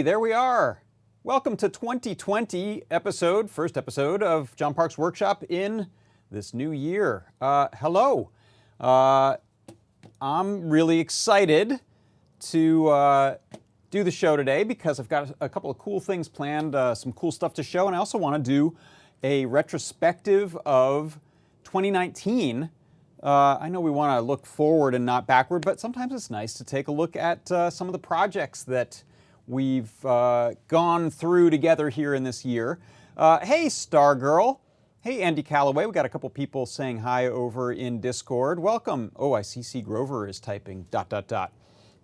there we are. Welcome to 2020 first episode of John Park's Workshop in this new year. Hello. I'm really excited to do the show today because I've got a couple of cool things planned, some cool stuff to show, and I also want to do a retrospective of 2019. I know we want to look forward and not backward, but sometimes it's nice to take a look at some of the projects that we've gone through together here in this year. Hey, Stargirl. Hey, Andy Calloway. We got a couple people saying hi over in Discord. Welcome. Oh, I see C. Grover is typing ... Hey,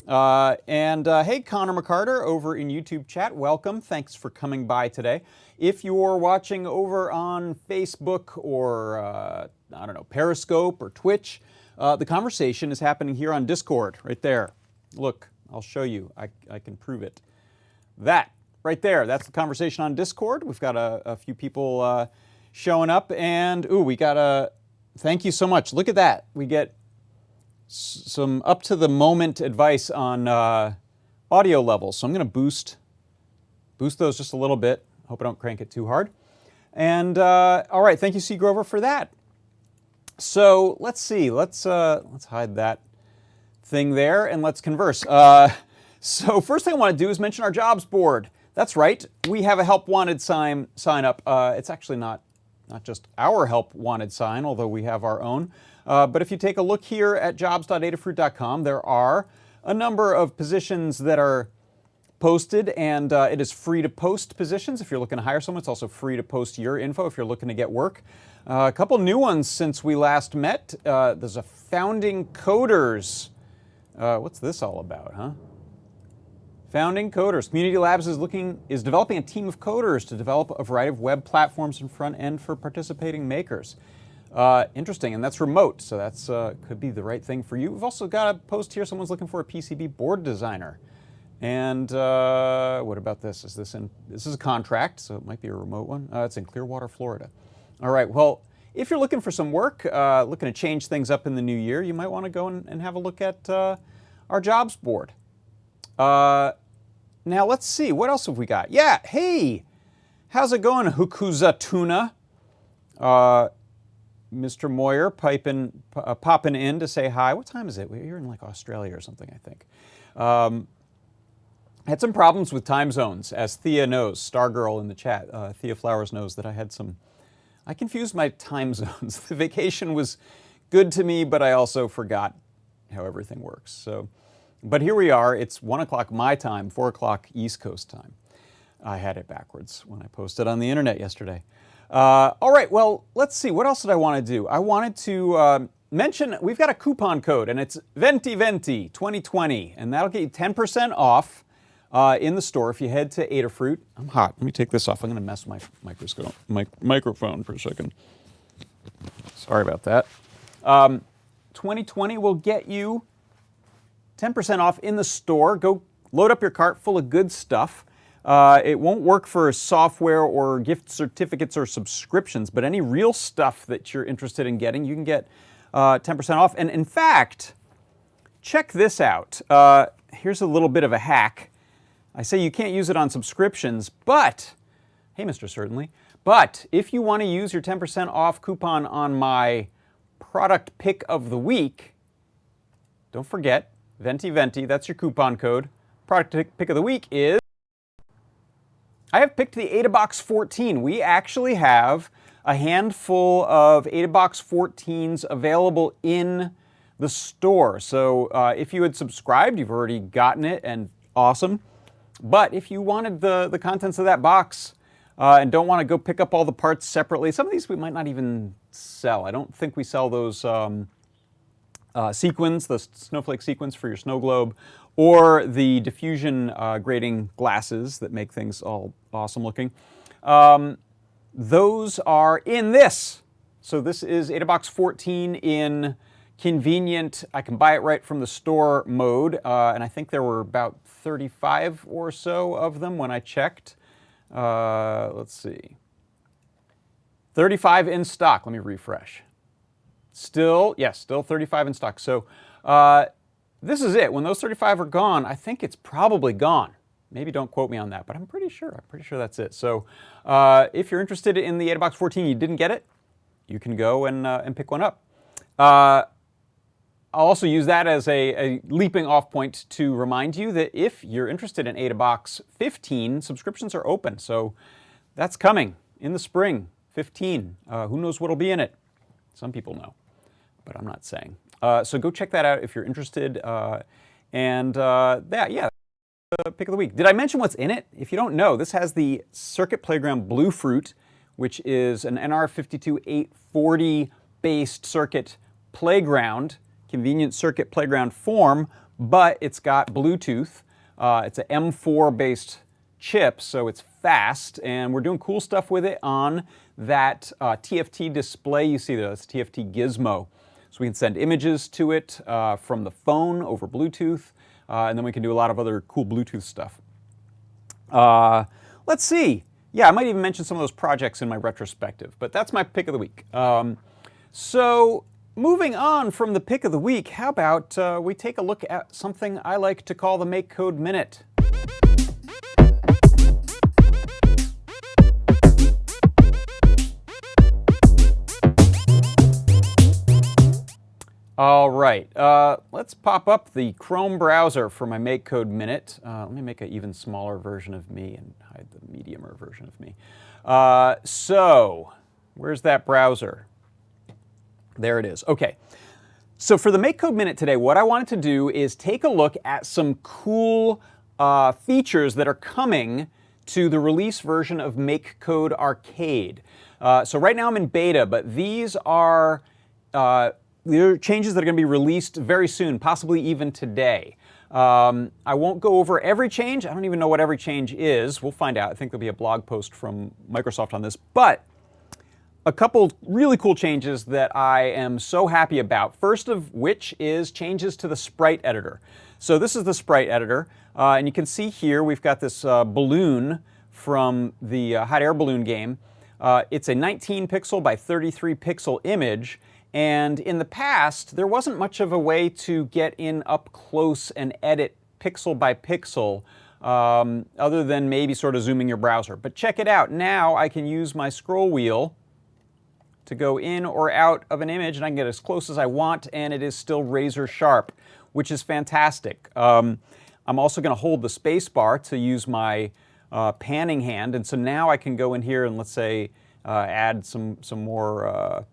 Connor McCarter over in YouTube chat. Welcome. Thanks for coming by today. If you're watching over on Facebook or, Periscope or Twitch, the conversation is happening here on Discord, right there. Look, I'll show you. I can prove it. That, right there, that's the conversation on Discord. We've got a few people showing up, and, we got thank you so much. Look at that. We get some up-to-the-moment advice on audio levels. So I'm going to boost those just a little bit. Hope I don't crank it too hard. And all right, thank you, C. Grover, for that. So let's see. Let's hide that thing there and let's converse. So first thing I want to do is mention our jobs board. That's right. We have a help wanted sign up. It's actually not just our help wanted sign, although we have our own. But if you take a look here at jobs.adafruit.com, there are a number of positions that are posted, and it is free to post positions. If you're looking to hire someone, it's also free to post your info if you're looking to get work. A couple new ones since we last met. There's a Founding Coders. What's this all about, huh? Founding Coders. Community Labs is developing a team of coders to develop a variety of web platforms and front end for participating makers. Interesting, and that's remote, so that's could be the right thing for you. We've also got a post here. Someone's looking for a PCB board designer. And what about this? This is a contract, so it might be a remote one. It's in Clearwater, Florida. All right, well, if you're looking for some work, looking to change things up in the new year, you might want to go and have a look at our jobs board. Now, let's see. What else have we got? Yeah, hey, how's it going, Hukuza Tuna? Mr. Moyer popping in to say hi. What time is it? You're in like Australia or something, I think. I had some problems with time zones, as Thea knows, Stargirl in the chat. Thea Flowers knows that I confused my time zones. The vacation was good to me, but I also forgot how everything works. So, but here we are. It's 1 o'clock my time, 4 o'clock East Coast time. I had it backwards when I posted on the internet yesterday. All right, well, let's see. What else did I want to do? I wanted to mention we've got a coupon code, and it's VentiVenti 2020, and that'll get you 10% off in the store if you head to Adafruit. I'm hot. Let me take this off. I'm going to mess with my microphone for a second. Sorry about that. 2020 will get you 10% off in the store. Go load up your cart full of good stuff. It won't work for software or gift certificates or subscriptions, but any real stuff that you're interested in getting, you can get 10% off. And in fact, check this out. Here's a little bit of a hack. I say you can't use it on subscriptions, but, hey, Mr. Certainly, but if you want to use your 10% off coupon on my product pick of the week, don't forget, VentiVenti, that's your coupon code. Product pick of the week is, I have picked the AdaBox 14. We actually have a handful of AdaBox 14s available in the store. So if you had subscribed, you've already gotten it, and awesome. But if you wanted the contents of that box and don't want to go pick up all the parts separately, some of these we might not even sell. I don't think we sell those sequins, the snowflake sequins for your snow globe, or the diffusion grading glasses that make things all awesome looking. Those are in this. So this is AdaBox 14 in convenient, I can buy it right from the store mode, and I think there were about 35 or so of them when I checked. Let's see. 35 in stock. Let me refresh. Still 35 in stock. So this is it. When those 35 are gone, I think it's probably gone. Maybe don't quote me on that, but I'm pretty sure that's it. So if you're interested in the AdaBox 14, you didn't get it, you can go and pick one up. I'll also use that as a leaping off point to remind you that if you're interested in AdaBox 15, subscriptions are open. So that's coming in the spring, 15. Who knows what'll be in it? Some people know, but I'm not saying. So go check that out if you're interested. Pick of the week. Did I mention what's in it? If you don't know, this has the Circuit Playground Bluefruit, which is an NR52840 based circuit playground, convenient circuit playground form, but it's got Bluetooth. It's an M4 based chip, so it's fast, and we're doing cool stuff with it on that TFT display you see there. That's TFT Gizmo. So we can send images to it from the phone over Bluetooth, and then we can do a lot of other cool Bluetooth stuff. Let's see. Yeah, I might even mention some of those projects in my retrospective, but that's my pick of the week. So moving on from the pick of the week, how about we take a look at something I like to call the Make Code Minute. All right, let's pop up the Chrome browser for my Make Code Minute. Let me make an even smaller version of me and hide the mediumer version of me. So, where's that browser? There it is. Okay, so for the Make Code Minute today, what I wanted to do is take a look at some cool features that are coming to the release version of Make Code Arcade. So right now I'm in beta, but these are there are changes that are going to be released very soon, possibly even today. I won't go over every change. I don't even know what every change is. We'll find out. I think there'll be a blog post from Microsoft on this. But a couple really cool changes that I am so happy about. First of which is changes to the sprite editor. So this is the sprite editor. And you can see here we've got this balloon from the hot air balloon game. It's a 19 pixel by 33 pixel image. And in the past, there wasn't much of a way to get in up close and edit pixel by pixel, other than maybe sort of zooming your browser. But check it out. Now I can use my scroll wheel to go in or out of an image, and I can get as close as I want, and it is still razor sharp, which is fantastic. I'm also going to hold the space bar to use my panning hand, and so now I can go in here and let's say add some more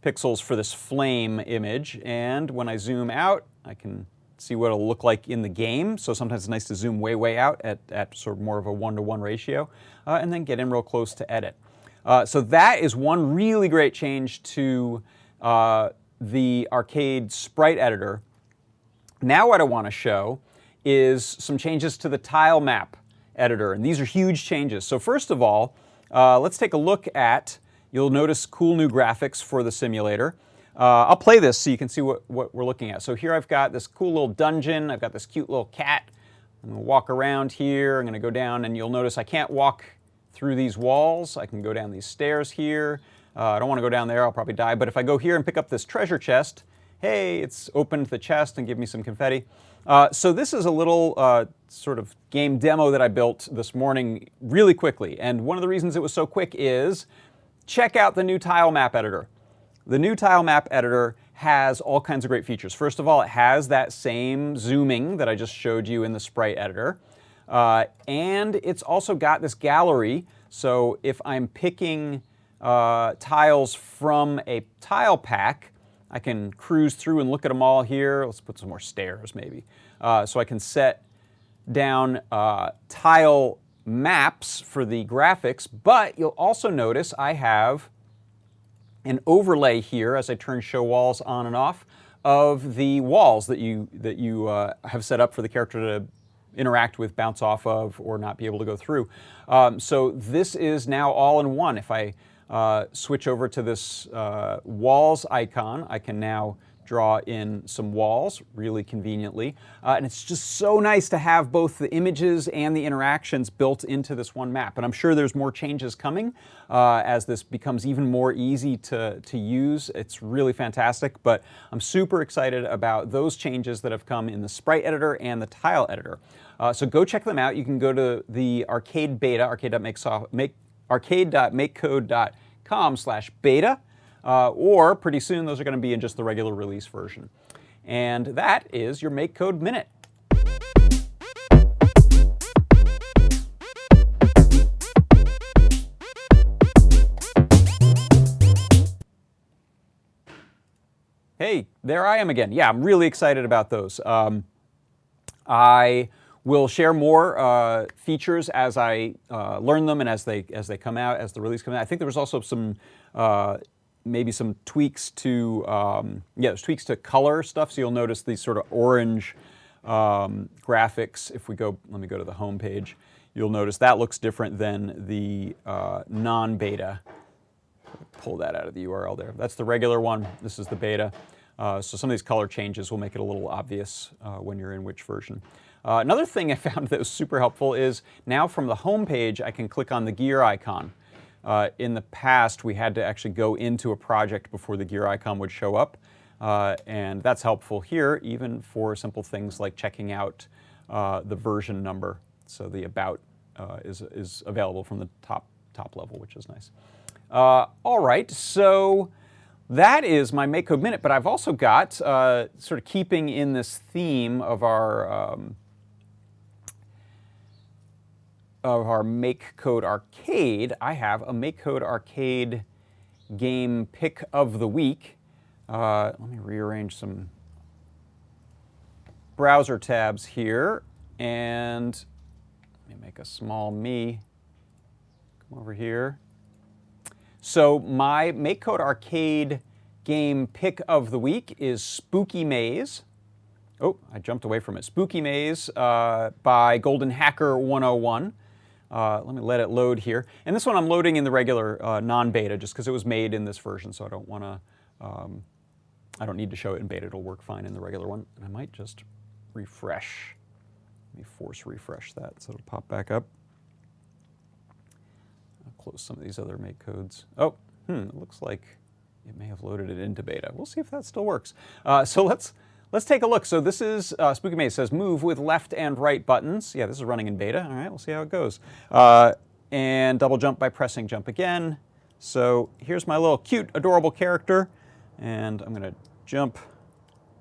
pixels for this flame image, and when I zoom out, I can see what it'll look like in the game. So sometimes it's nice to zoom way out at sort of more of a 1-to-1 ratio, and then get in real close to edit. So that is one really great change to the arcade sprite editor. Now what I want to show is some changes to the tile map editor, and these are huge changes. So first of all, let's take a look at, you'll notice cool new graphics for the simulator. I'll play this so you can see what we're looking at. So here I've got this cool little dungeon. I've got this cute little cat. I'm going to walk around here. I'm going to go down, and you'll notice I can't walk through these walls. I can go down these stairs here. I don't want to go down there. I'll probably die. But if I go here and pick up this treasure chest, hey, it's opened the chest and give me some confetti. So this is a little sort of game demo that I built this morning really quickly. And one of the reasons it was so quick is check out the new tile map editor. The new tile map editor has all kinds of great features. First of all, it has that same zooming that I just showed you in the sprite editor. And it's also got this gallery. So if I'm picking tiles from a tile pack, I can cruise through and look at them all here. Let's put some more stairs maybe. So I can set down tile maps for the graphics, but you'll also notice I have an overlay here as I turn show walls on and off of the walls that you have set up for the character to interact with, bounce off of, or not be able to go through. So this is now all in one. If I switch over to this walls icon, I can now draw in some walls really conveniently. And it's just so nice to have both the images and the interactions built into this one map. And I'm sure there's more changes coming as this becomes even more easy to use. It's really fantastic, but I'm super excited about those changes that have come in the sprite editor and the tile editor. So go check them out. You can go to the arcade beta, arcade.makecode.com/beta. Or pretty soon those are going to be in just the regular release version. And that is your Make Code Minute. Hey, there I am again. Yeah, I'm really excited about those. I will share more features as I learn them and as they come out, as the release comes out. I think there was also some maybe some tweaks to, there's tweaks to color stuff. So you'll notice these sort of orange graphics. If we go, let me go to the home page. You'll notice that looks different than the non-beta. Pull that out of the URL there. That's the regular one. This is the beta. So some of these color changes will make it a little obvious when you're in which version. Another thing I found that was super helpful is now from the home page, I can click on the gear icon. In the past, we had to actually go into a project before the gear icon would show up, and that's helpful here, even for simple things like checking out the version number. So the about is available from the top level, which is nice. All right, so that is my Make Code Minute, but I've also got, sort of keeping in this theme of our Make Code Arcade, I have a Make Code Arcade game pick of the week. Let me rearrange some browser tabs here, and let me make a small me. Come over here. So my Make Code Arcade game pick of the week is Spooky Maze. Oh, I jumped away from it. Spooky Maze by Golden Hacker 101. Let me let it load here. And this one I'm loading in the regular non-beta just because it was made in this version, so I don't want to, I don't need to show it in beta. It'll work fine in the regular one. And I might just refresh. Let me force refresh that so it'll pop back up. I'll close some of these other make codes. Oh, it looks like it may have loaded it into beta. We'll see if that still works. So let's take a look. So this is, Spooky Maze says move with left and right buttons. Yeah, this is running in beta. All right, we'll see how it goes. And double jump by pressing jump again. So here's my little cute, adorable character. And I'm going to jump.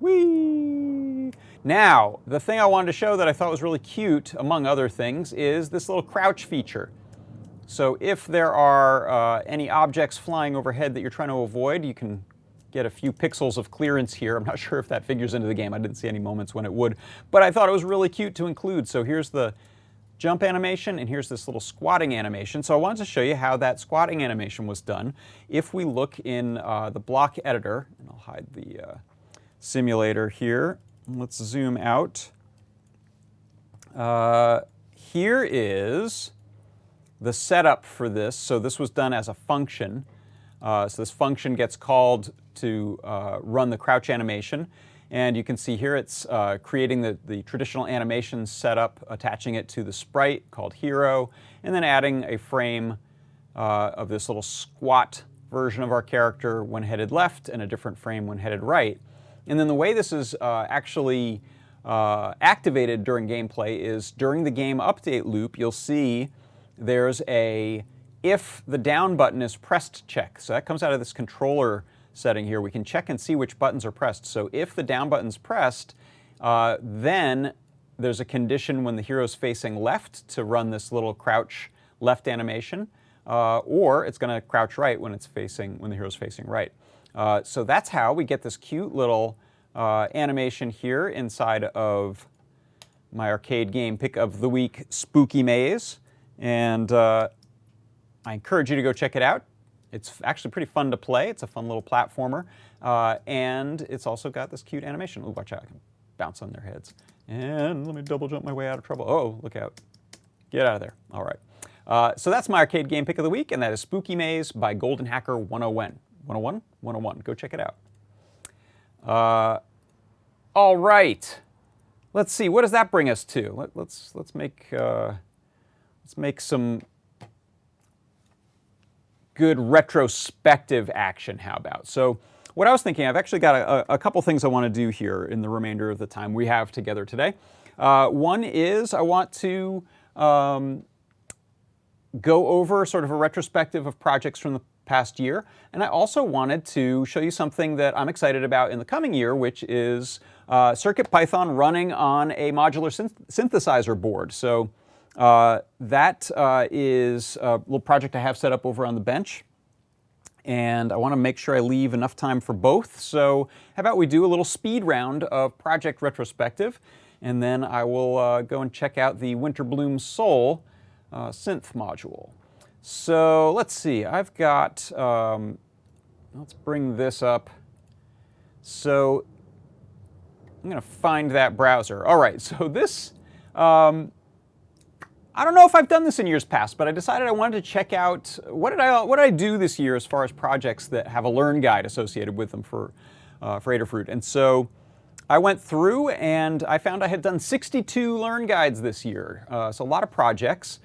Whee! Now, the thing I wanted to show that I thought was really cute, among other things, is this little crouch feature. So if there are any objects flying overhead that you're trying to avoid, you can get a few pixels of clearance here. I'm not sure if that figures into the game. I didn't see any moments when it would, but I thought it was really cute to include. So here's the jump animation, and here's this little squatting animation. So I wanted to show you how that squatting animation was done. If we look in the block editor, and I'll hide the simulator here. Let's zoom out. Here is the setup for this. So this was done as a function. So this function gets called to run the crouch animation. And you can see here it's creating the traditional animation setup, attaching it to the sprite called hero, and then adding a frame of this little squat version of our character when headed left and a different frame when headed right. And then the way this is actually activated during gameplay is during the game update loop, you'll see there's a if the down button is pressed check. So that comes out of this controller setting here. We can check and see which buttons are pressed. So if the down button's pressed, then there's a condition when the hero's facing left to run this little crouch left animation, or it's going to crouch right when the hero's facing right. So that's how we get this cute little animation here inside of my arcade game pick of the week, Spooky Maze. And I encourage you to go check it out. It's actually pretty fun to play. It's a fun little platformer. And it's also got this cute animation. Ooh, watch out, I can bounce on their heads. And let me double jump my way out of trouble. Oh, look out. Get out of there. All right. So that's my arcade game pick of the week, and that is Spooky Maze by Golden Hacker 101. 101? 101. Go check it out. All right. Let's see. What does that bring us to? Let's make some good retrospective action. How about? So, what I was thinking, I've actually got a couple things I want to do here in the remainder of the time we have together today. One is I want to go over sort of a retrospective of projects from the past year, and I also wanted to show you something that I'm excited about in the coming year, which is CircuitPython running on a modular synthesizer board. So that is a little project I have set up over on the bench, and I want to make sure I leave enough time for both. So how about we do a little speed round of project retrospective, and then I will go and check out the Winterbloom Soul synth module. So let's see, I've got, let's bring this up. So I'm going to find that browser. All right, so this, I don't know if I've done this in years past, but I decided I wanted to check out what did I do this year as far as projects that have a Learn Guide associated with them for Adafruit. And so I went through and I found I had done 62 Learn Guides this year. So a lot of projects.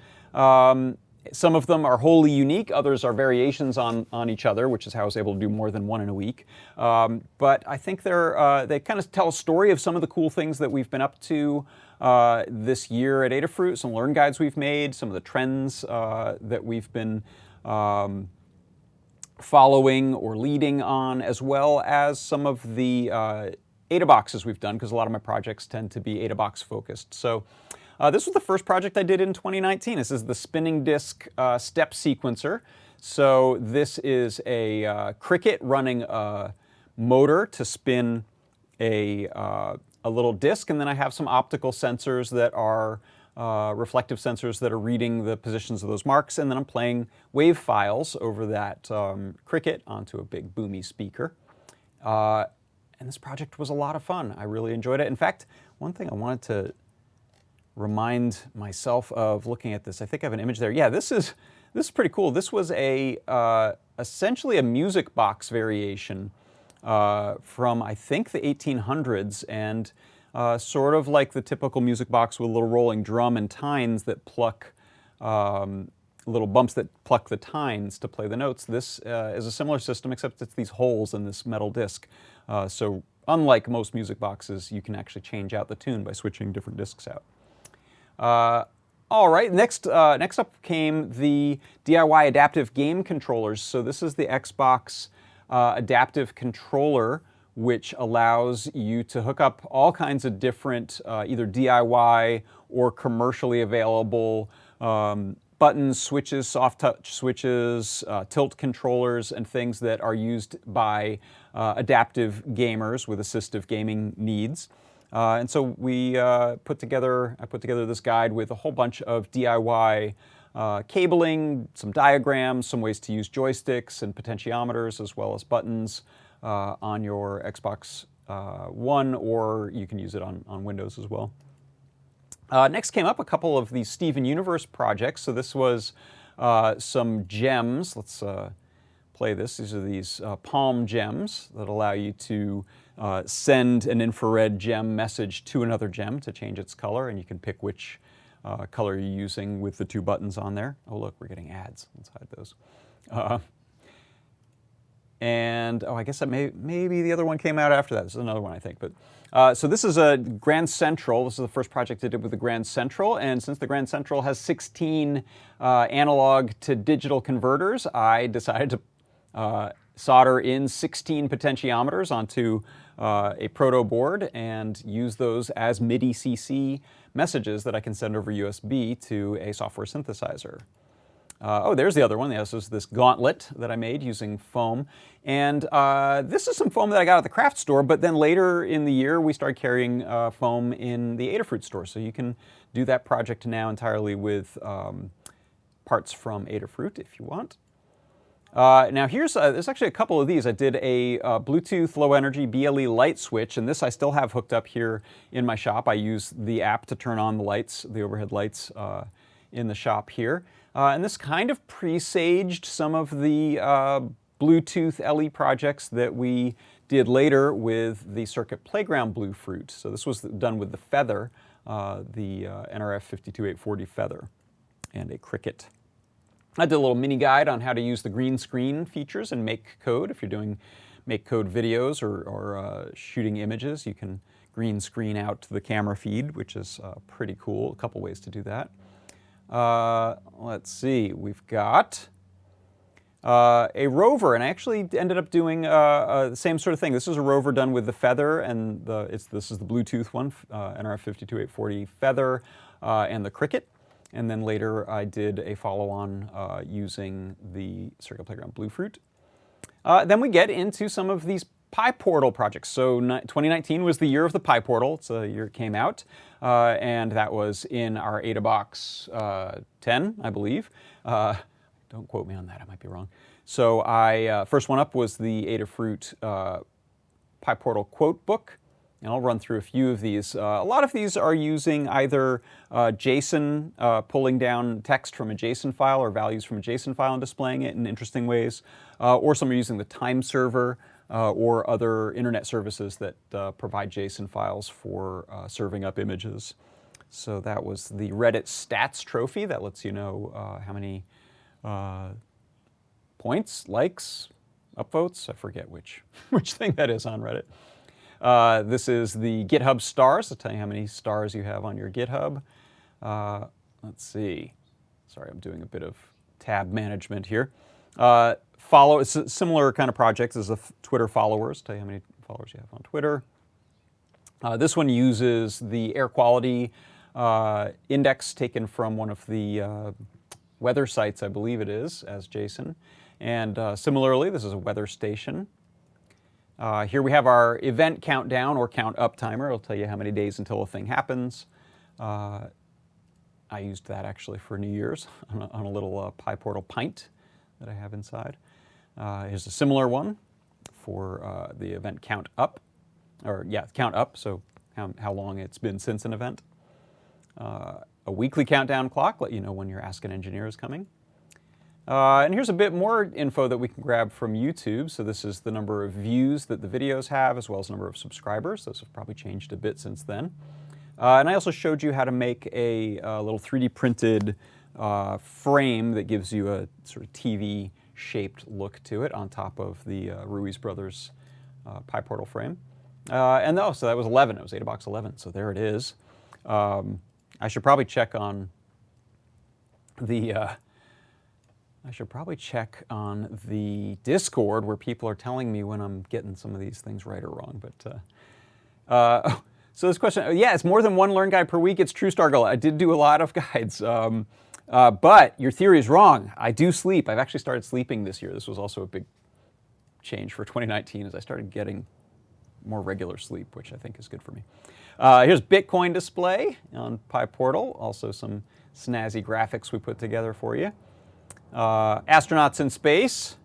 Some of them are wholly unique, others are variations on each other, which is how I was able to do more than one in a week. But I think they kind of tell a story of some of the cool things that we've been up to this year at Adafruit, some Learn Guides we've made, some of the trends that we've been following or leading on, as well as some of the AdaBoxes we've done, because a lot of my projects tend to be AdaBox focused. So this was the first project I did in 2019. This is the spinning disk step sequencer. So this is a Cricut running a motor to spin a little disk, and then I have some optical sensors that are reflective sensors that are reading the positions of those marks, and then I'm playing wave files over that Cricut onto a big boomy speaker. And this project was a lot of fun. I really enjoyed it. In fact, one thing I wanted to remind myself of looking at this, I think I have an image there. Yeah, this is pretty cool. This was essentially a music box variation from, I think, the 1800s, and sort of like the typical music box with a little rolling drum and tines that pluck, little bumps that pluck the tines to play the notes. This is a similar system, except it's these holes in this metal disc. So unlike most music boxes, you can actually change out the tune by switching different discs out. All right, next up came the DIY adaptive game controllers. So this is the Xbox adaptive controller, which allows you to hook up all kinds of different either DIY or commercially available buttons, switches, soft touch switches, tilt controllers, and things that are used by adaptive gamers with assistive gaming needs. And so I put together this guide with a whole bunch of DIY cabling, some diagrams, some ways to use joysticks and potentiometers, as well as buttons on your Xbox One, or you can use it on Windows as well. Next came up a couple of these Steven Universe projects. So this was some gems. Let's play this. These are these palm gems that allow you to send an infrared gem message to another gem to change its color, and you can pick which color you're using with the two buttons on there. Oh look, we're getting ads. Let's hide those. And I guess that maybe the other one came out after that. This is another one, I think. But so this is a Grand Central. This is the first project I did with the Grand Central, and since the Grand Central has 16 analog to digital converters, I decided to solder in 16 potentiometers onto a proto board and use those as MIDI CC messages that I can send over USB to a software synthesizer. Oh, there's the other one. This is this gauntlet that I made using foam. And this is some foam that I got at the craft store, but then later in the year we started carrying foam in the Adafruit store. So you can do that project now entirely with parts from Adafruit if you want. Now there's actually a couple of these. I did a Bluetooth low energy BLE light switch, and this I still have hooked up here in my shop. I use the app to turn on the lights, the overhead lights in the shop here. And this kind of presaged some of the Bluetooth LE projects that we did later with the Circuit Playground Bluefruit. So this was done with the Feather, the NRF 52840 Feather, and a Cricket. I did a little mini guide on how to use the green screen features in Make Code. If you're doing Make Code videos or shooting images, you can green screen out to the camera feed, which is pretty cool. A couple ways to do that. Let's see, we've got a rover, and I actually ended up doing the same sort of thing. This is a rover done with the Feather, and this is the Bluetooth one, NRF 52840 Feather, and the Cricket. And then later I did a follow-on using the Circuit Playground Bluefruit. Then we get into some of these PyPortal projects. So 2019 was the year of the PyPortal. It's the year it came out. And that was in our AdaBox 10, I believe. Don't quote me on that, I might be wrong. So first one up was the Adafruit PyPortal quote book. And I'll run through a few of these. A lot of these are using either JSON, pulling down text from a JSON file or values from a JSON file and displaying it in interesting ways, or some are using the time server or other internet services that provide JSON files for serving up images. So that was the Reddit stats trophy that lets you know how many points, likes, upvotes, I forget which thing that is on Reddit. This is the GitHub stars. I'll tell you how many stars you have on your GitHub. Let's see. Sorry, I'm doing a bit of tab management here. It's a similar kind of project as the Twitter followers. Tell you how many followers you have on Twitter. This one uses the air quality index taken from one of the weather sites, I believe it is, as JSON. And similarly, this is a weather station. Here we have our event countdown or count up timer. It'll tell you how many days until a thing happens. I used that actually for New Year's on a little PyPortal pint that I have inside. Here's a similar one for the event count up, count up, so how long it's been since an event. A weekly countdown clock, let you know when your Ask an Engineer is coming. And here's a bit more info that we can grab from YouTube. So this is the number of views that the videos have, as well as the number of subscribers. Those have probably changed a bit since then. And I also showed you how to make a little 3D printed frame that gives you a sort of TV-shaped look to it on top of the Ruiz Brothers PyPortal frame. So that was 11. It was AdaBox 11. So there it is. I should probably check on the Discord where people are telling me when I'm getting some of these things right or wrong. But so this question, yeah, it's more than one Learn guide per week. It's true, Stargirl. I did do a lot of guides, but your theory is wrong. I do sleep. I've actually started sleeping this year. This was also a big change for 2019 as I started getting more regular sleep, which I think is good for me. Here's Bitcoin display on PyPortal. Also some snazzy graphics we put together for you. Astronauts in space,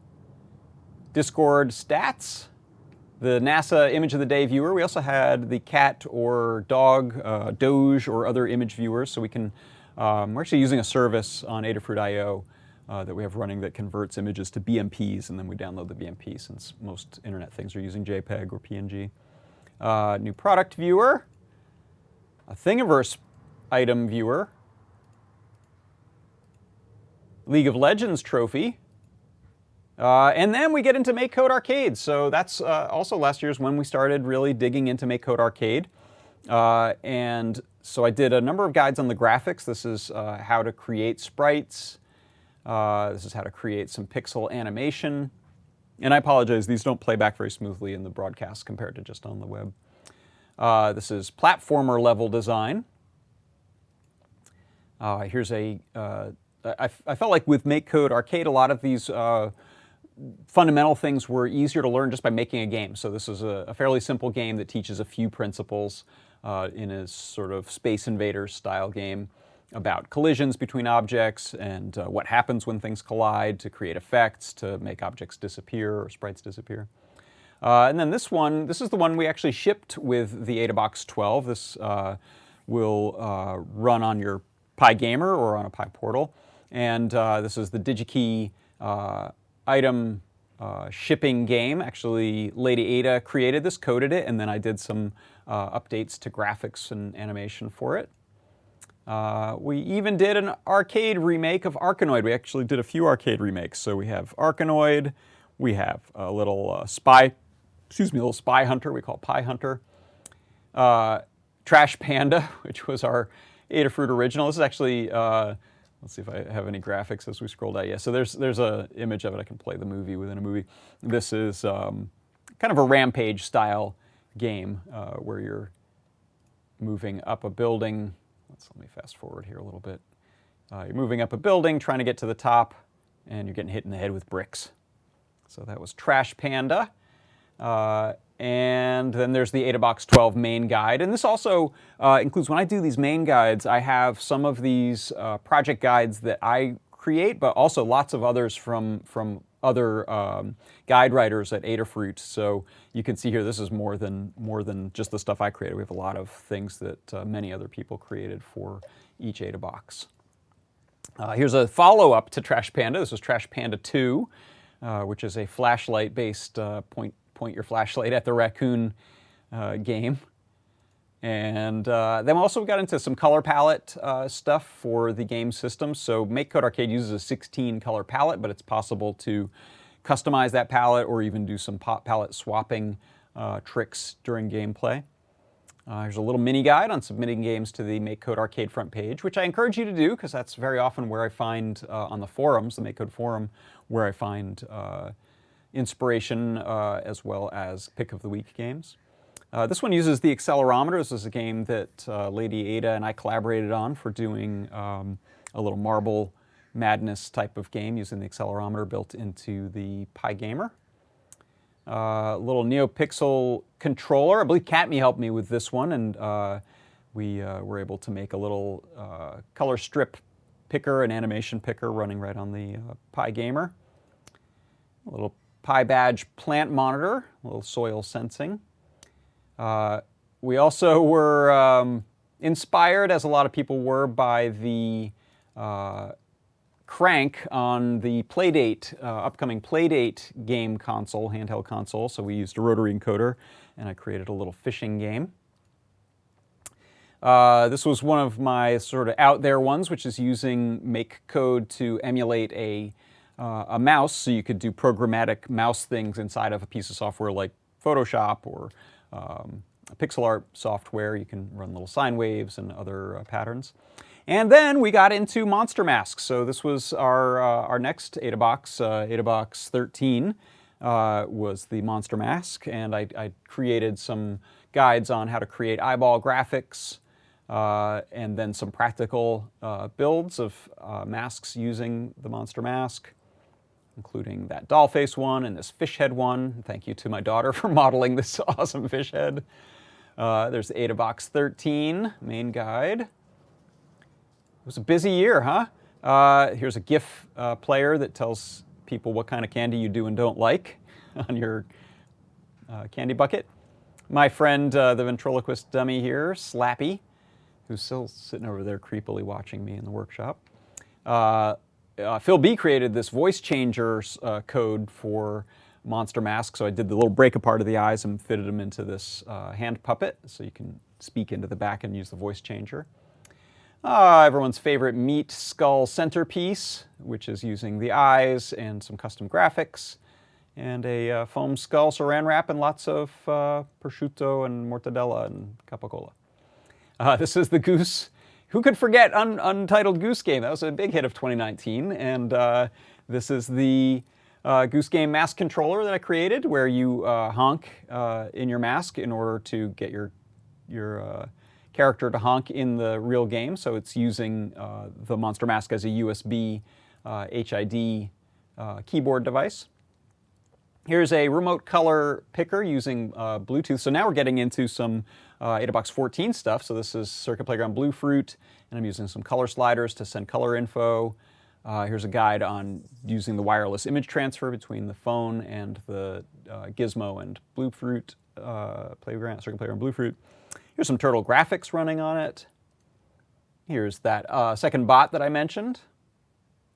Discord stats, the NASA image of the day viewer. We also had the cat or dog, Doge or other image viewers. So we can, we're actually using a service on Adafruit.io that we have running that converts images to BMPs, and then we download the BMP since most internet things are using JPEG or PNG. New product viewer, a Thingiverse item viewer, League of Legends trophy, and then we get into Make Code Arcade. So that's also last year's when we started really digging into Make Code Arcade. And so I did a number of guides on the graphics. This is how to create sprites. This is how to create some pixel animation. And I apologize, these don't play back very smoothly in the broadcast compared to just on the web. This is platformer level design. Here's a I felt like with Make Code Arcade, a lot of these fundamental things were easier to learn just by making a game. So this is a fairly simple game that teaches a few principles in a sort of Space Invaders style game about collisions between objects and what happens when things collide to create effects, to make objects disappear or sprites disappear. And then this is the one we actually shipped with the AdaBox 12. This will run on your PyGamer or on a PyPortal. And this is the DigiKey item shipping game. Actually, Lady Ada created this, coded it, and then I did some updates to graphics and animation for it. We even did an arcade remake of Arkanoid. We actually did a few arcade remakes. So we have Arkanoid, we have a little little spy hunter we call Pie Hunter. Trash Panda, which was our Adafruit original. This is actually, let's see if I have any graphics as we scroll down. Yeah, so there's an image of it. I can play the movie within a movie. This is kind of a Rampage style game where you're moving up a building. Let me fast forward here a little bit. You're moving up a building, trying to get to the top, and you're getting hit in the head with bricks. So that was Trash Panda. And then there's the AdaBox 12 main guide. And this also includes, when I do these main guides, I have some of these project guides that I create, but also lots of others from other guide writers at Adafruit. So you can see here, this is more than just the stuff I created. We have a lot of things that many other people created for each AdaBox. Here's a follow-up to Trash Panda. This is Trash Panda 2, which is a flashlight-based point your flashlight at the raccoon game. And then also we got into some color palette stuff for the game system. So MakeCode Arcade uses a 16 color palette, but it's possible to customize that palette or even do some palette swapping tricks during gameplay. Here's a little mini guide on submitting games to the MakeCode Arcade front page, which I encourage you to do because that's very often where I find on the forums, the MakeCode forum, where I find inspiration as well as pick of the week games. This one uses the accelerometer. This is a game that Lady Ada and I collaborated on for doing a little Marble Madness type of game using the accelerometer built into the Pi Gamer. Little NeoPixel controller. I believe Katmy helped me with this one, and we were able to make a little color strip picker, an animation picker running right on the Pi Gamer. A little Pi Badge plant monitor, a little soil sensing. We also were inspired, as a lot of people were, by the crank on the Playdate, upcoming Playdate game console, handheld console. So we used a rotary encoder, and I created a little fishing game. This was one of my sort of out there ones, which is using MakeCode to emulate a mouse, so you could do programmatic mouse things inside of a piece of software like Photoshop or pixel art software. You can run little sine waves and other patterns. And then we got into monster masks. So this was our next AdaBox, AdaBox 13 was the monster mask, and I created some guides on how to create eyeball graphics and then some practical builds of masks using the monster mask, including that doll face one and this fish head one. Thank you to my daughter for modeling this awesome fish head. There's the AdaBox 13 main guide. It was a busy year, huh? Here's a GIF player that tells people what kind of candy you do and don't like on your candy bucket. My friend, the ventriloquist dummy here, Slappy, who's still sitting over there creepily watching me in the workshop. Phil B created this voice changer code for monster mask, so I did the little break apart of the eyes and fitted them into this hand puppet, so you can speak into the back and use the voice changer. Everyone's favorite meat skull centerpiece, which is using the eyes and some custom graphics, and a foam skull saran wrap and lots of prosciutto and mortadella and capicola. This is the Goose. Who could forget Untitled Goose Game? That was a big hit of 2019, and this is the Goose Game mask controller that I created, where you honk in your mask in order to get your character to honk in the real game. So it's using the monster mask as a USB HID keyboard device. Here's a remote color picker using Bluetooth. So now we're getting into some AdaBox 14 stuff. So this is Circuit Playground Bluefruit, and I'm using some color sliders to send color info. Here's a guide on using the wireless image transfer between the phone and the Gizmo and Bluefruit Circuit Playground Bluefruit. Here's some turtle graphics running on it. Here's that second bot that I mentioned.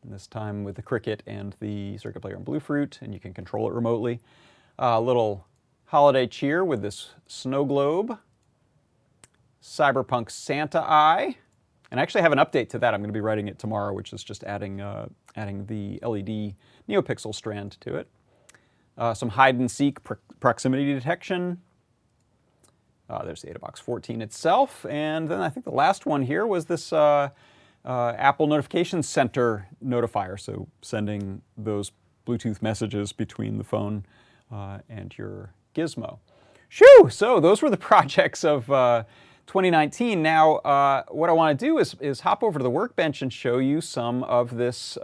this time with the Cricket and the circuit player and Bluefruit, and you can control it remotely. A little holiday cheer with this snow globe. Cyberpunk Santa Eye. And I actually have an update to that. I'm going to be writing it tomorrow, which is just adding the LED NeoPixel strand to it. Some hide-and-seek proximity detection. There's the AdaBox 14 itself. And then I think the last one here was this Apple Notification Center notifier, so sending those Bluetooth messages between the phone and your gizmo. Shoo! So those were the projects of 2019. Now, what I want to do is hop over to the workbench and show you some of this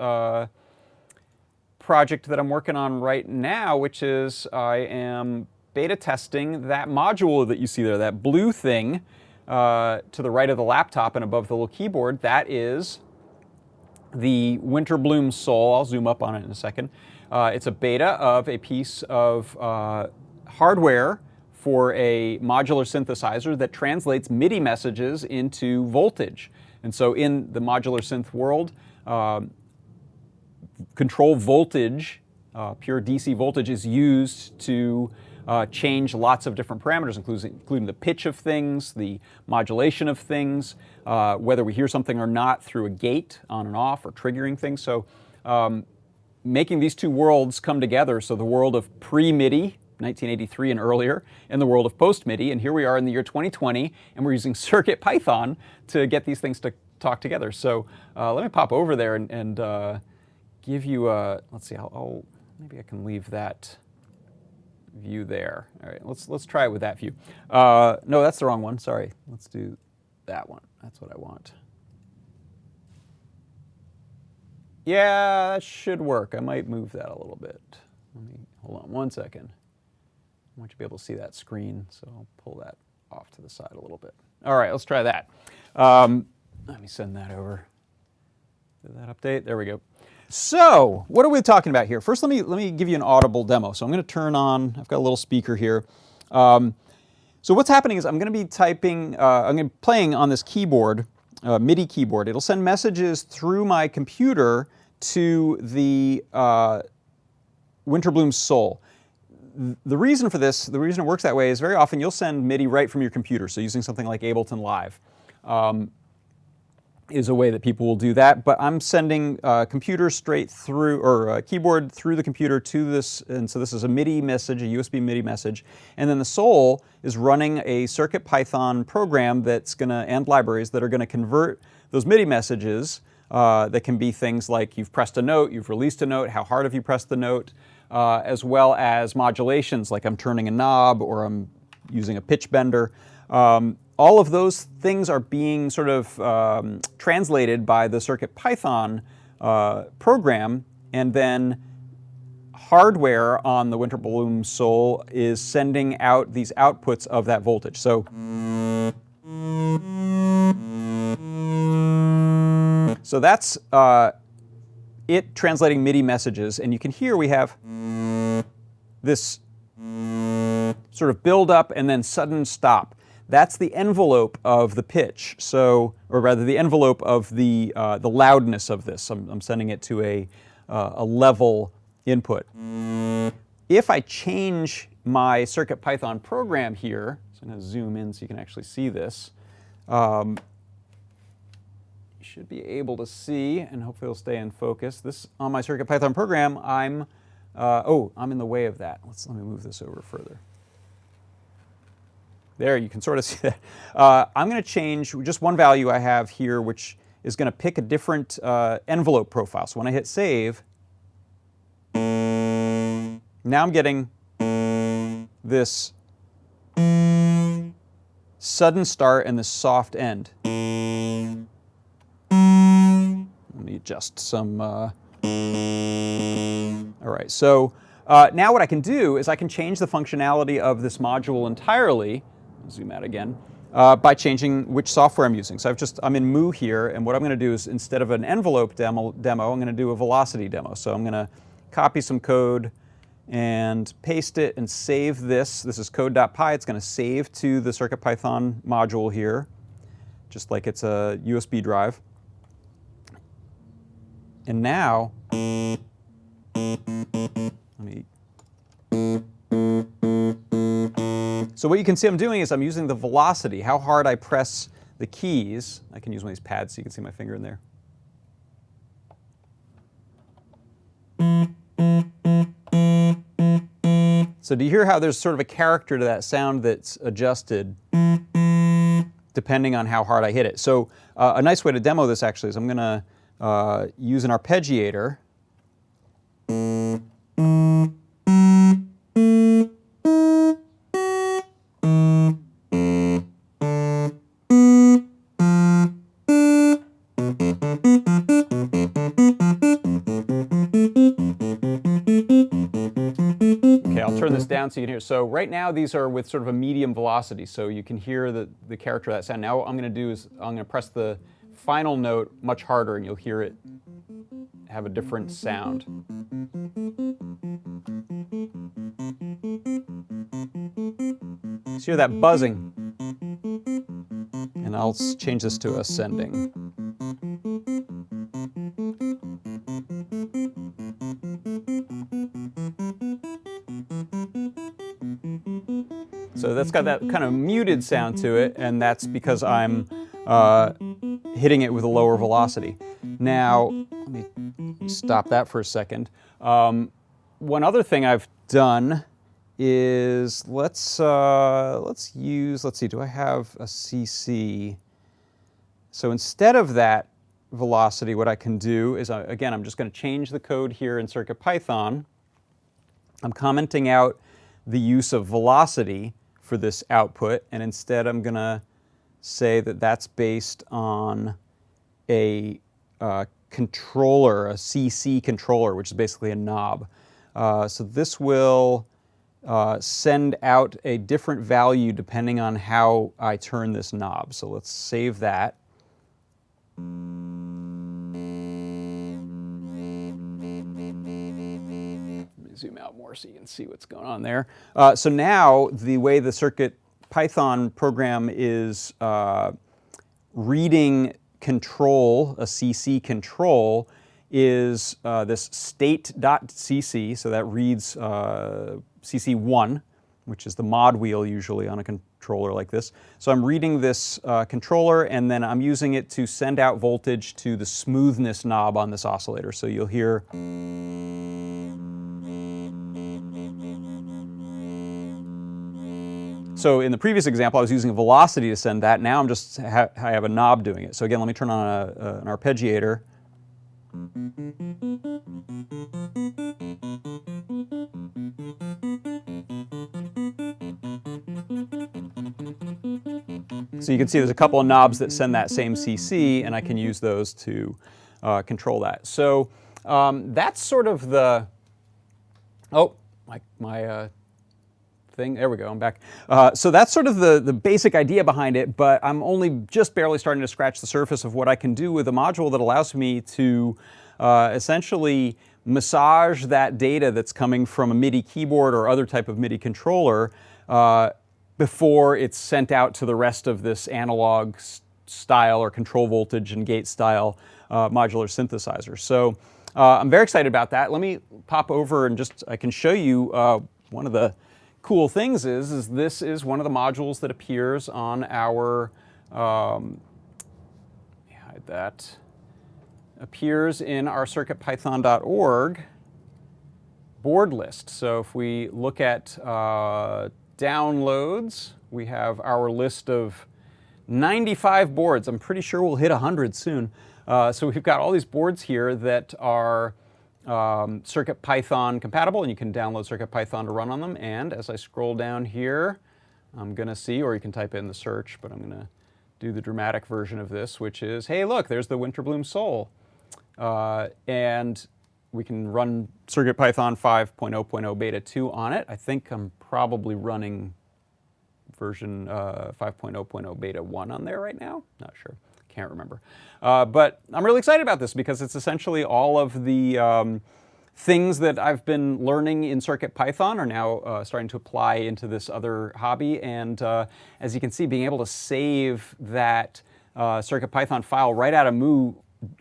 project that I'm working on right now, which is I am beta testing that module that you see there, that blue thing to the right of the laptop and above the little keyboard. That is the Winterbloom Soul. I'll zoom up on it in a second. It's a beta of a piece of hardware for a modular synthesizer that translates MIDI messages into voltage. And so in the modular synth world, control voltage, pure DC voltage, is used to change lots of different parameters, including the pitch of things, the modulation of things, whether we hear something or not through a gate on and off, or triggering things. So making these two worlds come together, so the world of pre-MIDI, 1983 and earlier, and the world of post-MIDI, and here we are in the year 2020, and we're using CircuitPython to get these things to talk together. So let me pop over there and give you a, let's see, maybe I can leave that view there. All right, let's try it with that view. No, that's the wrong one, sorry. Let's do that one, that's what I want. Yeah, that should work. I might move that a little bit. Hold on one second. I want you to be able to see that screen, so I'll pull that off to the side a little bit. All right, let's try that. Let me send that over. Did that update? There we go. So, what are we talking about here? First, let me give you an audible demo. So I'm going to turn on, I've got a little speaker here. So what's happening is I'm going to be typing, I'm going to be playing on this keyboard, MIDI keyboard. It'll send messages through my computer to the Winterbloom Soul. The reason for this, the reason it works that way is very often you'll send MIDI right from your computer. So using something like Ableton Live is a way that people will do that. But I'm sending computer straight through, or keyboard through the computer to this. And so this is a MIDI message, a USB MIDI message. And then the Soul is running a CircuitPython program that's going to, and libraries that are going to convert those MIDI messages that can be things like you've pressed a note, you've released a note, how hard have you pressed the note, as well as modulations like I'm turning a knob or I'm using a pitch bender. All of those things are being sort of translated by the CircuitPython program, and then hardware on the Winterbloom Soul is sending out these outputs of that voltage. So that's it translating MIDI messages, and you can hear we have this sort of build up and then sudden stop. That's the envelope of the pitch, so, or rather the envelope of the loudness of this. I'm sending it to a level input. If I change my CircuitPython program here, so I'm going to zoom in so you can actually see this. You should be able to see, and hopefully it'll stay in focus. This, on my CircuitPython program, I'm in the way of that. Let me move this over further. There, you can sort of see that. I'm going to change just one value I have here, which is going to pick a different envelope profile. So when I hit save, now I'm getting this sudden start and this soft end. Let me adjust some. All right, so now what I can do is I can change the functionality of this module entirely. Zoom out again, by changing which software I'm using. So I'm in Moo here, and what I'm going to do is, instead of an envelope demo, I'm going to do a velocity demo. So I'm going to copy some code and paste it and save this. This is code.py. It's going to save to the CircuitPython module here, just like it's a USB drive. And now, so what you can see I'm doing is I'm using the velocity, how hard I press the keys. I can use one of these pads so you can see my finger in there. So do you hear how there's sort of a character to that sound that's adjusted depending on how hard I hit it? So a nice way to demo this actually is I'm going to use an arpeggiator. Okay, I'll turn this down so you can hear. So right now these are with sort of a medium velocity, so you can hear the character of that sound. Now what I'm going to do is I'm going to press the final note much harder and you'll hear it have a different sound. So you hear that buzzing. And I'll change this to ascending. So that's got that kind of muted sound to it, and that's because I'm hitting it with a lower velocity. Now, let me stop that for a second. One other thing I've done is let's see, do I have a CC? So instead of that velocity, what I can do is, again, I'm just going to change the code here in CircuitPython. I'm commenting out the use of velocity for this output, and instead I'm going to say that that's based on a controller, a CC controller, which is basically a knob. So this will send out a different value depending on how I turn this knob. So let's save that. Zoom out more so you can see what's going on there. So now the way the CircuitPython program is reading control, a CC control, is this state.cc, so that reads CC1, which is the mod wheel usually on a controller like this. So I'm reading this controller and then I'm using it to send out voltage to the smoothness knob on this oscillator. So you'll hear So in the previous example, I was using a velocity to send that. Now I'm just I have a knob doing it. So again, let me turn on an arpeggiator. So you can see there's a couple of knobs that send that same CC, and I can use those to control that. So that's sort of the, my thing. There we go, I'm back. So that's sort of the basic idea behind it, but I'm only just barely starting to scratch the surface of what I can do with a module that allows me to essentially massage that data that's coming from a MIDI keyboard or other type of MIDI controller before it's sent out to the rest of this analog style or control voltage and gate style modular synthesizer. So I'm very excited about that. Let me pop over and I can show you one of the cool things is this is one of the modules that appears on our, hide that, appears in our circuitpython.org board list. So if we look at downloads, we have our list of 95 boards. I'm pretty sure we'll hit 100 soon. So we've got all these boards here that are CircuitPython compatible, and you can download CircuitPython to run on them. And as I scroll down here, I'm going to see, or you can type in the search, but I'm going to do the dramatic version of this, which is, hey, look, there's the Winterbloom Soul. And we can run CircuitPython 5.0.0 beta 2 on it. I think I'm probably running version 5.0.0 beta 1 on there right now. Not sure. Can't remember. But I'm really excited about this because it's essentially all of the things that I've been learning in CircuitPython are now starting to apply into this other hobby. And as you can see, being able to save that CircuitPython file right out of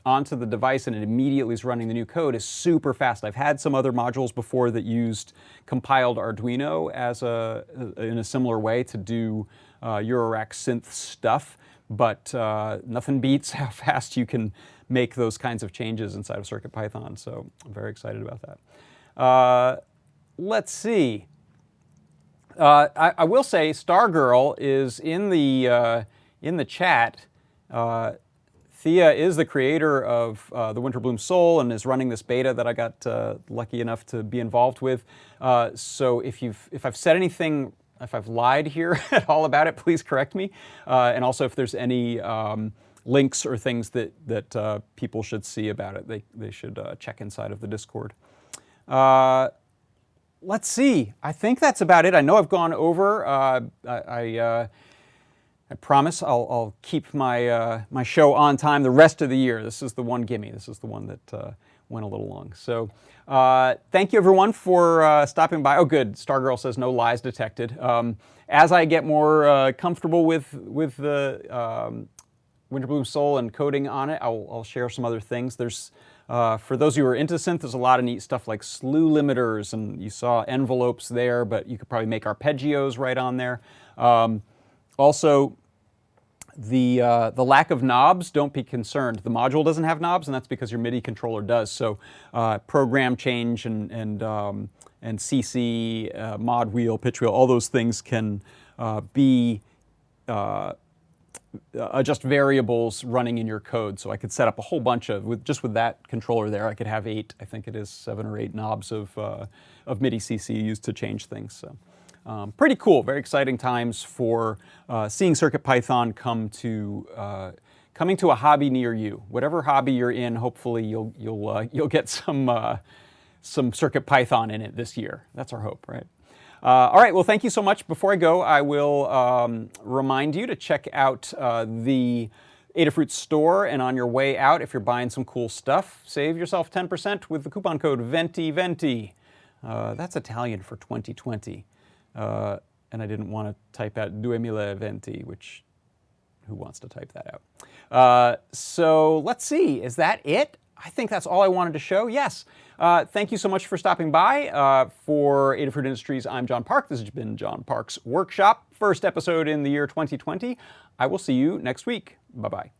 onto the device and it immediately is running the new code is super fast. I've had some other modules before that used compiled Arduino in a similar way to do Eurorack synth stuff, but nothing beats how fast you can make those kinds of changes inside of CircuitPython. So I'm very excited about that. Let's see. I will say Stargirl is in the chat. Thea is the creator of the Winterbloom Soul and is running this beta that I got lucky enough to be involved with. So if I've said anything, if I've lied here at all about it, please correct me. And also if there's any links or things that people should see about it, they should check inside of the Discord. Let's see. I think that's about it. I know I've gone over. I promise I'll keep my my show on time the rest of the year. This is the one gimme. This is the one that went a little long. So thank you everyone for stopping by. Oh, good. Stargirl says no lies detected. As I get more comfortable with the Winterbloom Soul and coding on it, I'll share some other things. There's for those of you who are into synth, there's a lot of neat stuff like slew limiters, and you saw envelopes there, but you could probably make arpeggios right on there. Also, the lack of knobs, don't be concerned. The module doesn't have knobs, and that's because your MIDI controller does. So program change and CC, mod wheel, pitch wheel, all those things can be adjust variables running in your code. So I could set up a whole bunch of, just with that controller there, I could have 7 or 8 knobs of MIDI CC used to change things. So. Pretty cool, very exciting times for seeing CircuitPython coming to a hobby near you. Whatever hobby you're in, hopefully you'll get some CircuitPython in it this year. That's our hope, right? All right, well, thank you so much. Before I go, I will remind you to check out the Adafruit store, and on your way out, if you're buying some cool stuff, save yourself 10% with the coupon code VENTI20. That's Italian for 2020. And I didn't want to type out 2020, which, who wants to type that out? So let's see, is that it? I think that's all I wanted to show, yes. Thank you so much for stopping by. For Adafruit Industries, I'm John Park. This has been John Park's Workshop, first episode in the year 2020. I will see you next week. Bye-bye.